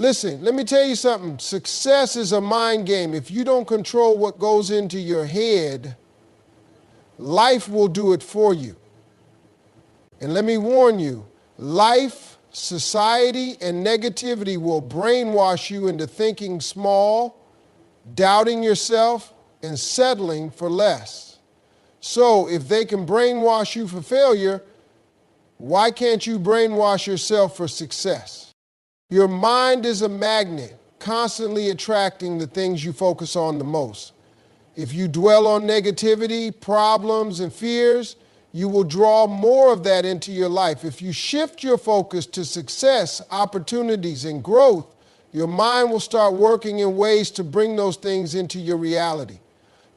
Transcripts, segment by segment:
Listen, let me tell you something. Success is a mind game. If you don't control what goes into your head, life will do it for you. And let me warn you, life, society, and negativity will brainwash you into thinking small, doubting yourself, and settling for less. So if they can brainwash you for failure, why can't you brainwash yourself for success? Your mind is a magnet, constantly attracting the things you focus on the most. If you dwell on negativity, problems, and fears, you will draw more of that into your life. If you shift your focus to success, opportunities, and growth, your mind will start working in ways to bring those things into your reality.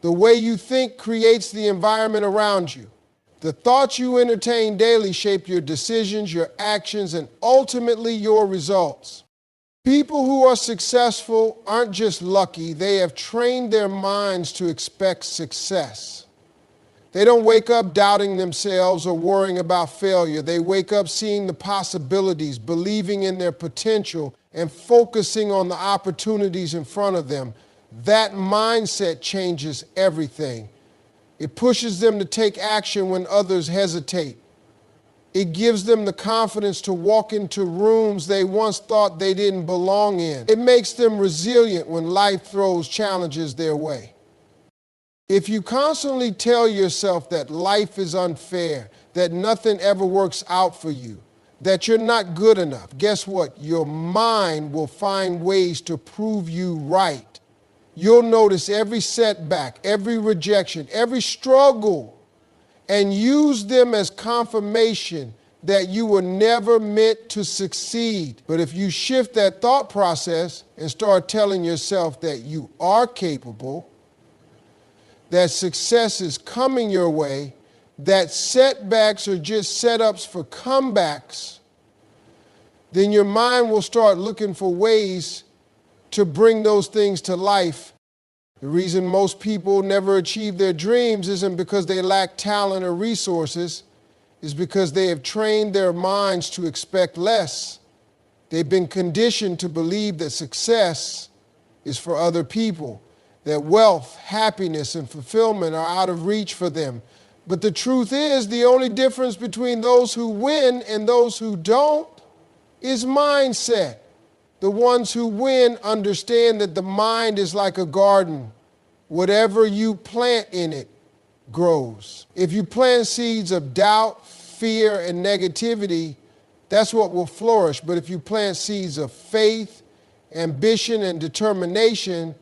The way you think creates the environment around you. The thoughts you entertain daily shape your decisions, your actions, and ultimately your results. People who are successful aren't just lucky, they have trained their minds to expect success. They don't wake up doubting themselves or worrying about failure. They wake up seeing the possibilities, believing in their potential, and focusing on the opportunities in front of them. That mindset changes everything. It pushes them to take action when others hesitate. It gives them the confidence to walk into rooms they once thought they didn't belong in. It makes them resilient when life throws challenges their way. If you constantly tell yourself that life is unfair, that nothing ever works out for you, that you're not good enough, guess what? Your mind will find ways to prove you right. You'll notice every setback, every rejection, every struggle, and use them as confirmation that you were never meant to succeed. But if you shift that thought process and start telling yourself that you are capable, that success is coming your way, that setbacks are just setups for comebacks, then your mind will start looking for ways to bring those things to life. The reason most people never achieve their dreams isn't because they lack talent or resources, it's because they have trained their minds to expect less. They've been conditioned to believe that success is for other people, that wealth, happiness, and fulfillment are out of reach for them. But the truth is, the only difference between those who win and those who don't is mindset. The ones who win understand that the mind is like a garden. Whatever you plant in it grows. If you plant seeds of doubt, fear, and negativity, that's what will flourish. But if you plant seeds of faith, ambition, and determination,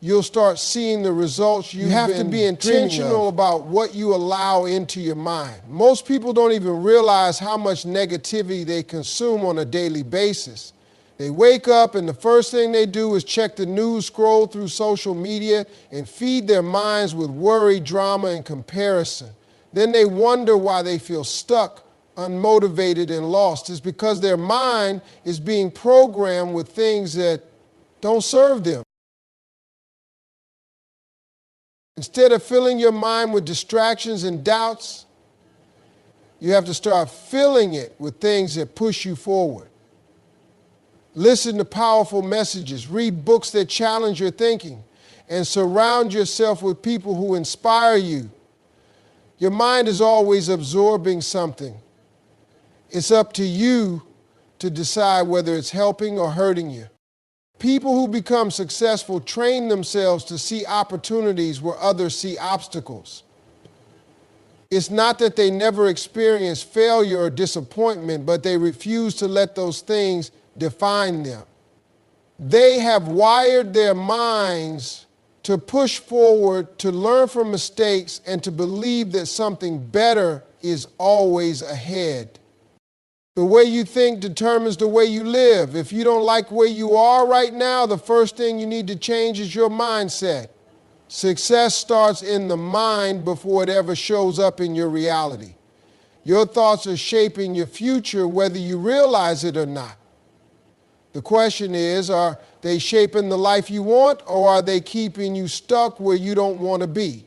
you'll start seeing the results you have to be intentional about what you allow into your mind. Most people don't even realize how much negativity they consume on a daily basis. They wake up and the first thing they do is check the news, scroll through social media, and feed their minds with worry, drama, and comparison. Then they wonder why they feel stuck, unmotivated, and lost. It's because their mind is being programmed with things that don't serve them. Instead of filling your mind with distractions and doubts, you have to start filling it with things that push you forward. Listen to powerful messages, read books that challenge your thinking, and surround yourself with people who inspire you. Your mind is always absorbing something. It's up to you to decide whether it's helping or hurting you. People who become successful train themselves to see opportunities where others see obstacles. It's not that they never experience failure or disappointment, but they refuse to let those things define them. They have wired their minds to push forward, to learn from mistakes, and to believe that something better is always ahead. The way you think determines the way you live. If you don't like where you are right now, the first thing you need to change is your mindset. Success starts in the mind before it ever shows up in your reality. Your thoughts are shaping your future whether you realize it or not. The question is, are they shaping the life you want, or are they keeping you stuck where you don't want to be?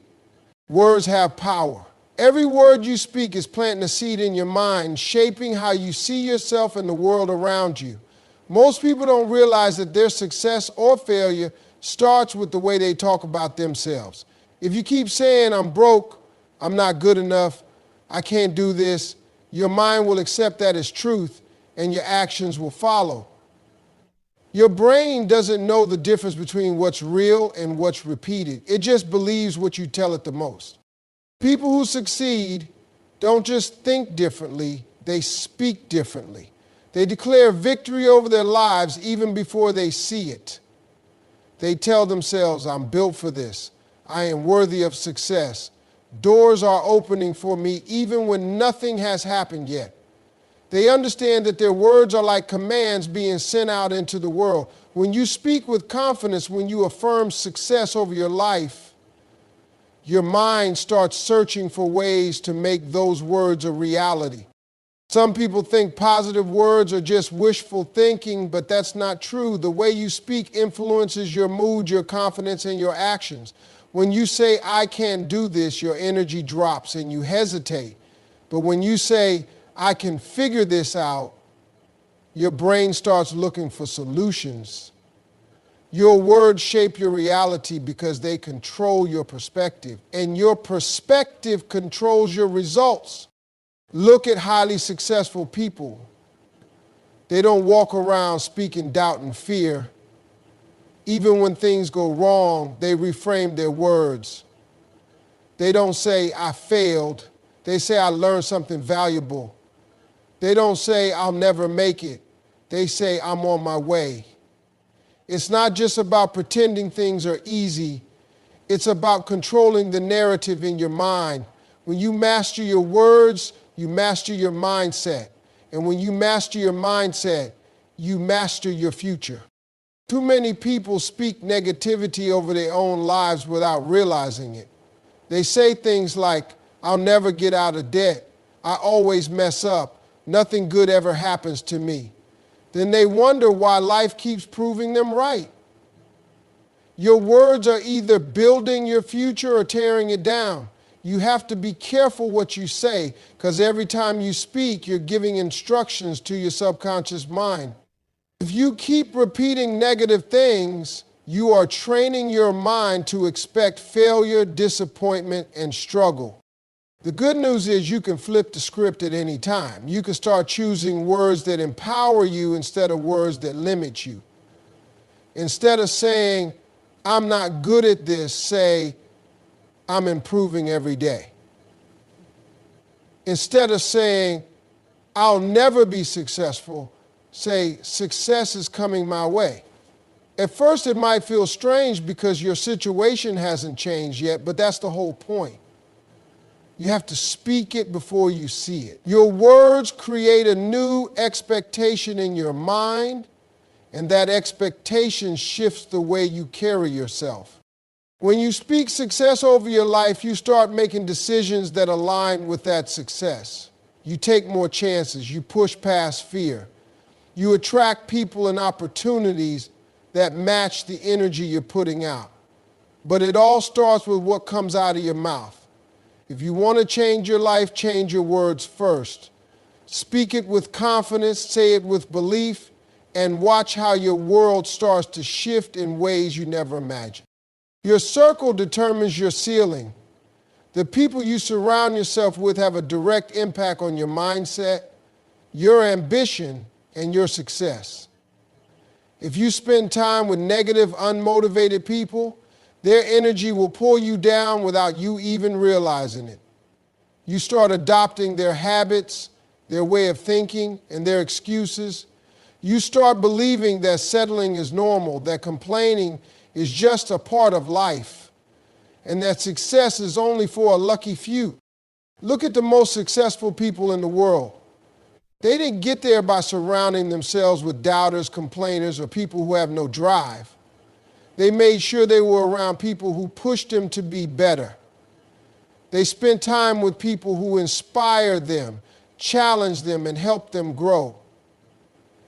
Words have power. Every word you speak is planting a seed in your mind, shaping how you see yourself and the world around you. Most people don't realize that their success or failure starts with the way they talk about themselves. If you keep saying, I'm broke, I'm not good enough, I can't do this, your mind will accept that as truth and your actions will follow. Your brain doesn't know the difference between what's real and what's repeated. It just believes what you tell it the most. People who succeed don't just think differently, they speak differently. They declare victory over their lives even before they see it. They tell themselves, I'm built for this. I am worthy of success. Doors are opening for me even when nothing has happened yet. They understand that their words are like commands being sent out into the world. When you speak with confidence, when you affirm success over your life, your mind starts searching for ways to make those words a reality. Some people think positive words are just wishful thinking, but that's not true. The way you speak influences your mood, your confidence, and your actions. When you say, I can't do this, your energy drops and you hesitate. But when you say, I can figure this out, your brain starts looking for solutions. Your words shape your reality because they control your perspective, and your perspective controls your results. Look at highly successful people. They don't walk around speaking doubt and fear. Even when things go wrong, they reframe their words. They don't say, I failed. They say, I learned something valuable. They don't say, I'll never make it. They say, I'm on my way. It's not just about pretending things are easy. It's about controlling the narrative in your mind. When you master your words, you master your mindset. And when you master your mindset, you master your future. Too many people speak negativity over their own lives without realizing it. They say things like, I'll never get out of debt. I always mess up. Nothing good ever happens to me. Then they wonder why life keeps proving them right. Your words are either building your future or tearing it down. You have to be careful what you say, because every time you speak, you're giving instructions to your subconscious mind. If you keep repeating negative things, you are training your mind to expect failure, disappointment, and struggle. The good news is you can flip the script at any time. You can start choosing words that empower you instead of words that limit you. Instead of saying, I'm not good at this, say, I'm improving every day. Instead of saying, I'll never be successful, say, success is coming my way. At first it might feel strange because your situation hasn't changed yet, but that's the whole point. You have to speak it before you see it. Your words create a new expectation in your mind, and that expectation shifts the way you carry yourself. When you speak success over your life, you start making decisions that align with that success. You take more chances. You push past fear. You attract people and opportunities that match the energy you're putting out. But it all starts with what comes out of your mouth. If you want to change your life, change your words first. Speak it with confidence, say it with belief, and watch how your world starts to shift in ways you never imagined. Your circle determines your ceiling. The people you surround yourself with have a direct impact on your mindset, your ambition, and your success. If you spend time with negative, unmotivated people, their energy will pull you down without you even realizing it. You start adopting their habits, their way of thinking, and their excuses. You start believing that settling is normal, that complaining is just a part of life, and that success is only for a lucky few. Look at the most successful people in the world. They didn't get there by surrounding themselves with doubters, complainers, or people who have no drive. They made sure they were around people who pushed them to be better. They spent time with people who inspired them, challenged them, and helped them grow.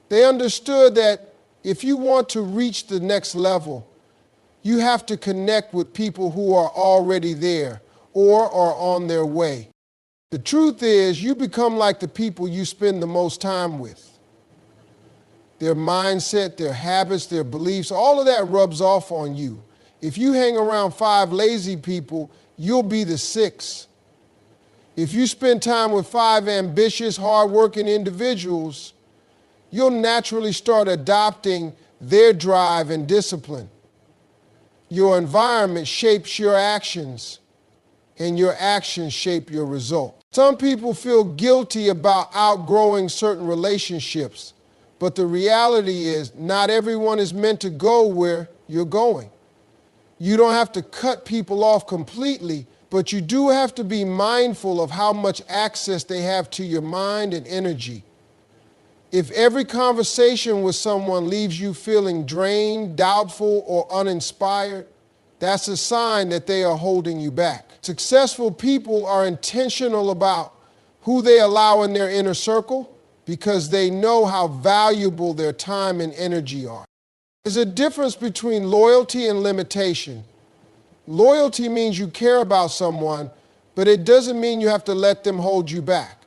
They understood that if you want to reach the next level, you have to connect with people who are already there or are on their way. The truth is, you become like the people you spend the most time with. their mindset, their habits, their beliefs, all of that rubs off on you. If you hang around 5 lazy people, you'll be the 6th. If you spend time with 5 ambitious, hardworking individuals, you'll naturally start adopting their drive and discipline. Your environment shapes your actions, and your actions shape your results. Some people feel guilty about outgrowing certain relationships, but the reality is not everyone is meant to go where you're going. You don't have to cut people off completely, but you do have to be mindful of how much access they have to your mind and energy. If every conversation with someone leaves you feeling drained, doubtful, or uninspired, that's a sign that they are holding you back. Successful people are intentional about who they allow in their inner circle because they know how valuable their time and energy are. There's a difference between loyalty and limitation. Loyalty means you care about someone, but it doesn't mean you have to let them hold you back.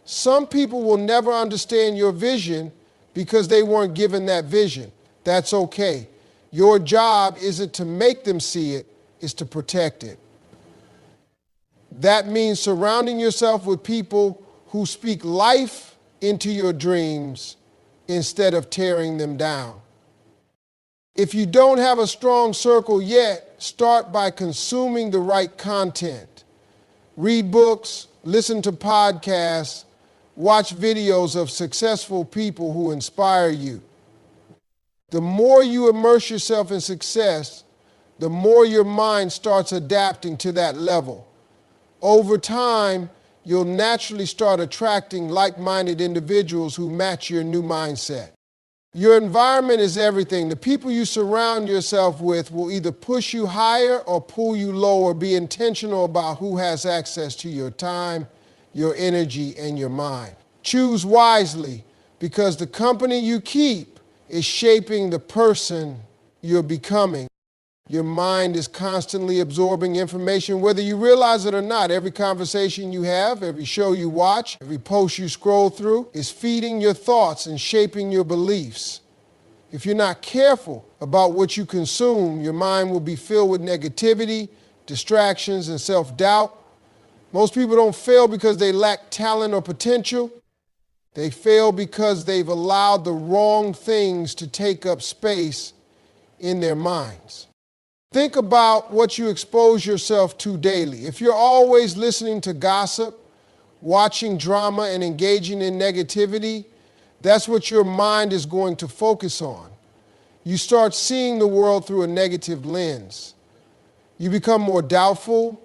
Some people will never understand your vision because they weren't given that vision. That's okay. Your job isn't to make them see it, it's to protect it. That means surrounding yourself with people who speak life into your dreams instead of tearing them down. If you don't have a strong circle yet, start by consuming the right content. Read books, listen to podcasts, watch videos of successful people who inspire you. The more you immerse yourself in success, the more your mind starts adapting to that level. Over time, you'll naturally start attracting like-minded individuals who match your new mindset. Your environment is everything. The people you surround yourself with will either push you higher or pull you lower. Be intentional about who has access to your time, your energy, and your mind. Choose wisely because the company you keep is shaping the person you're becoming. Your mind is constantly absorbing information, whether you realize it or not. Every conversation you have, every show you watch, every post you scroll through is feeding your thoughts and shaping your beliefs. If you're not careful about what you consume, your mind will be filled with negativity, distractions, and self-doubt. Most people don't fail because they lack talent or potential. They fail because they've allowed the wrong things to take up space in their minds. Think about what you expose yourself to daily. If you're always listening to gossip, watching drama, and engaging in negativity, that's what your mind is going to focus on. You start seeing the world through a negative lens. You become more doubtful,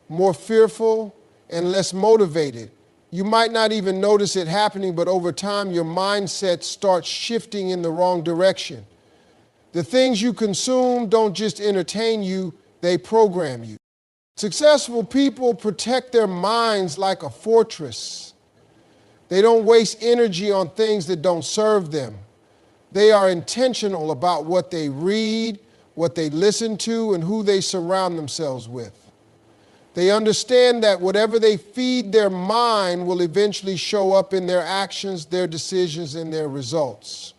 more fearful, and less motivated. You might not even notice it happening, but over time, your mindset starts shifting in the wrong direction. The things you consume don't just entertain you, they program you. Successful people protect their minds like a fortress. They don't waste energy on things that don't serve them. They are intentional about what they read, what they listen to, and who they surround themselves with. They understand that whatever they feed their mind will eventually show up in their actions, their decisions, and their results.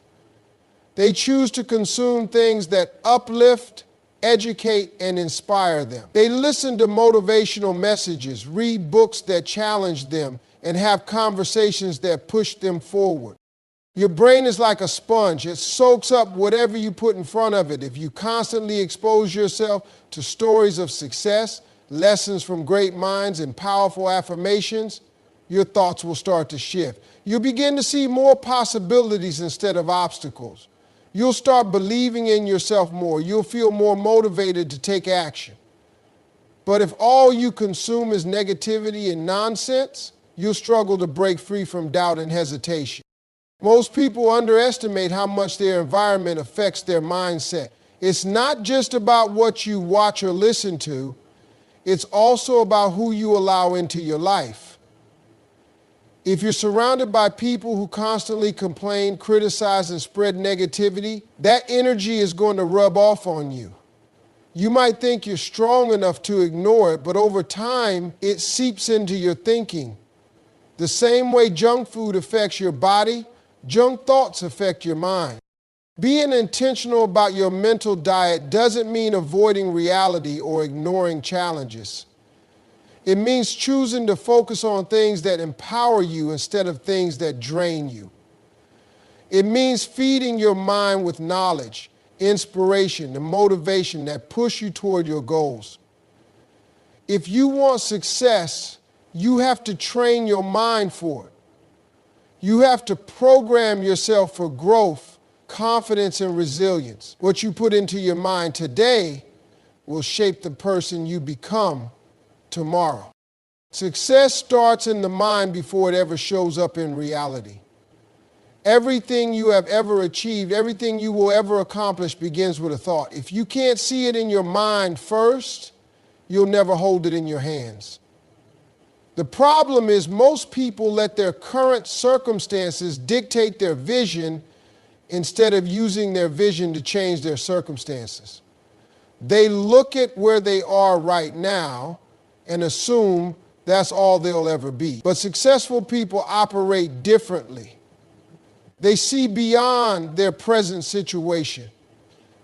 They choose to consume things that uplift, educate, and inspire them. They listen to motivational messages, read books that challenge them, and have conversations that push them forward. Your brain is like a sponge. It soaks up whatever you put in front of it. If you constantly expose yourself to stories of success, lessons from great minds, and powerful affirmations, your thoughts will start to shift. You'll begin to see more possibilities instead of obstacles. You'll start believing in yourself more. You'll feel more motivated to take action. But if all you consume is negativity and nonsense, you'll struggle to break free from doubt and hesitation. Most people underestimate how much their environment affects their mindset. It's not just about what you watch or listen to. It's also about who you allow into your life. If you're surrounded by people who constantly complain, criticize, and spread negativity, that energy is going to rub off on you. You might think you're strong enough to ignore it, but over time, it seeps into your thinking. The same way junk food affects your body, Junk thoughts affect your mind. Being intentional about your mental diet doesn't mean avoiding reality or ignoring challenges. It means choosing to focus on things that empower you instead of things that drain you. It means feeding your mind with knowledge, inspiration, and motivation that push you toward your goals. If you want success, you have to train your mind for it. You have to program yourself for growth, confidence, and resilience. What you put into your mind today will shape the person you become tomorrow. Success starts in the mind before it ever shows up in reality. Everything you have ever achieved, everything you will ever accomplish begins with a thought. If you can't see it in your mind first, you'll never hold it in your hands. The problem is most people let their current circumstances dictate their vision instead of using their vision to change their circumstances. They look at where they are right now and assume that's all they'll ever be. But successful people operate differently. They see beyond their present situation.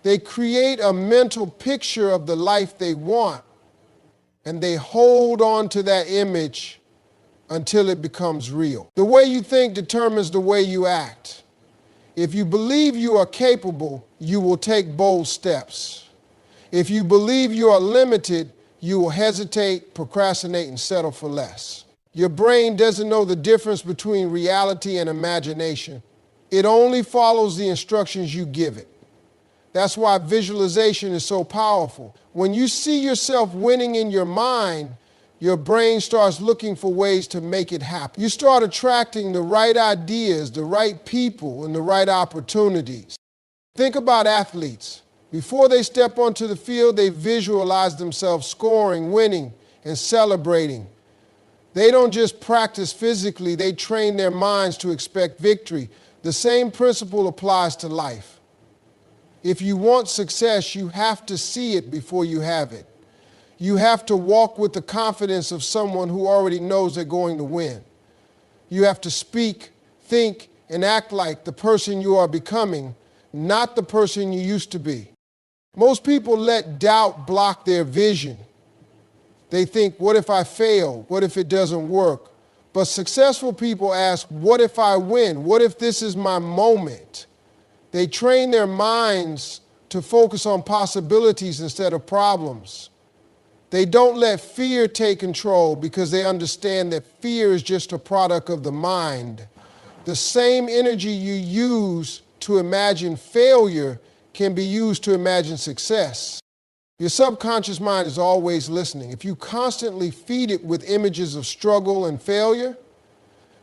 They create a mental picture of the life they want, and they hold on to that image until it becomes real. The way you think determines the way you act. If you believe you are capable, you will take bold steps. If you believe you are limited, you will hesitate, procrastinate, and settle for less. Your brain doesn't know the difference between reality and imagination. It only follows the instructions you give it. That's why visualization is so powerful. When you see yourself winning in your mind, your brain starts looking for ways to make it happen. You start attracting the right ideas, the right people, and the right opportunities. Think about athletes. Before they step onto the field, they visualize themselves scoring, winning, and celebrating. They don't just practice physically, they train their minds to expect victory. The same principle applies to life. If you want success, you have to see it before you have it. You have to walk with the confidence of someone who already knows they're going to win. You have to speak, think, and act like the person you are becoming, not the person you used to be. Most people let doubt block their vision. They think, what if I fail? What if it doesn't work? But successful people ask, what if I win? What if this is my moment? They train their minds to focus on possibilities instead of problems. They don't let fear take control because they understand that fear is just a product of the mind. The same energy you use to imagine failure can be used to imagine success. Your subconscious mind is always listening. If you constantly feed it with images of struggle and failure,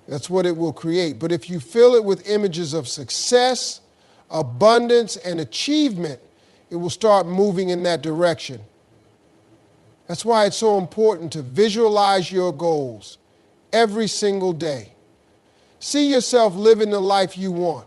that's what it will create. But if you fill it with images of success, abundance, and achievement, it will start moving in that direction. That's why it's so important to visualize your goals every single day. See yourself living the life you want.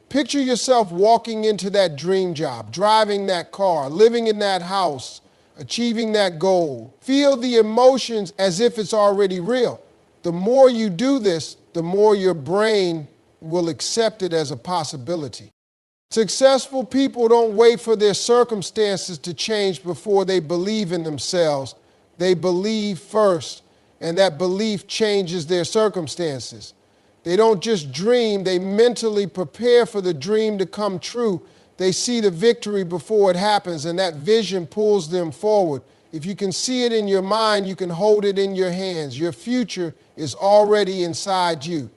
Picture yourself walking into that dream job, driving that car, living in that house, achieving that goal. Feel the emotions as if it's already real. The more you do this, the more your brain will accept it as a possibility. Successful people don't wait for their circumstances to change before they believe in themselves. They believe first, and that belief changes their circumstances. They don't just dream, they mentally prepare for the dream to come true. They see the victory before it happens, and that vision pulls them forward. If you can see it in your mind, you can hold it in your hands. Your future is already inside you.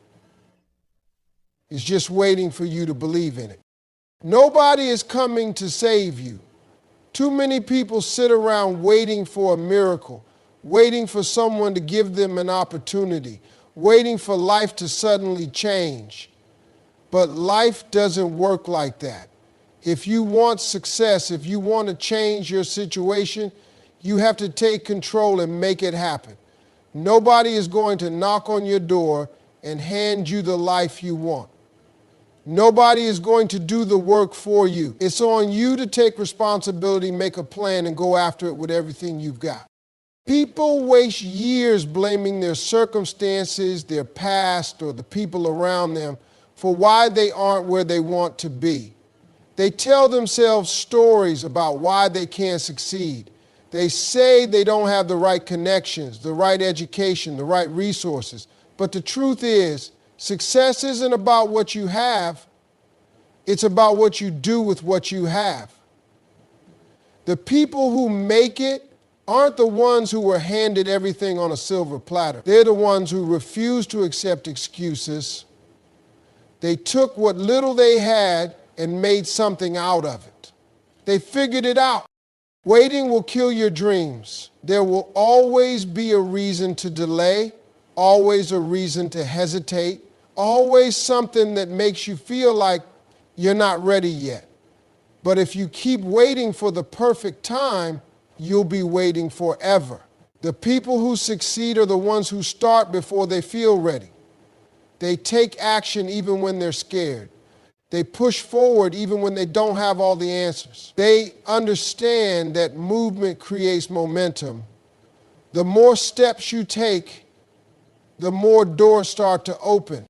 It's just waiting for you to believe in it. Nobody is coming to save you. Too many people sit around waiting for a miracle, waiting for someone to give them an opportunity, waiting for life to suddenly change. But life doesn't work like that. If you want success, if you want to change your situation, you have to take control and make it happen. Nobody is going to knock on your door and hand you the life you want. Nobody is going to do the work for you. It's on you to take responsibility, make a plan, and go after it with everything you've got. People waste years blaming their circumstances, their past, or the people around them for why they aren't where they want to be. They tell themselves stories about why they can't succeed. They say they don't have the right connections, the right education, the right resources. But the truth is, success isn't about what you have. It's about what you do with what you have. The people who make it aren't the ones who were handed everything on a silver platter. They're the ones who refuse to accept excuses. They took what little they had and made something out of it. They figured it out. Waiting will kill your dreams. There will always be a reason to delay, always a reason to hesitate, always something that makes you feel like you're not ready yet. But if you keep waiting for the perfect time, you'll be waiting forever. The people who succeed are the ones who start before they feel ready. They take action even when they're scared. They push forward even when they don't have all the answers. They understand that movement creates momentum. The more steps you take, the more doors start to open.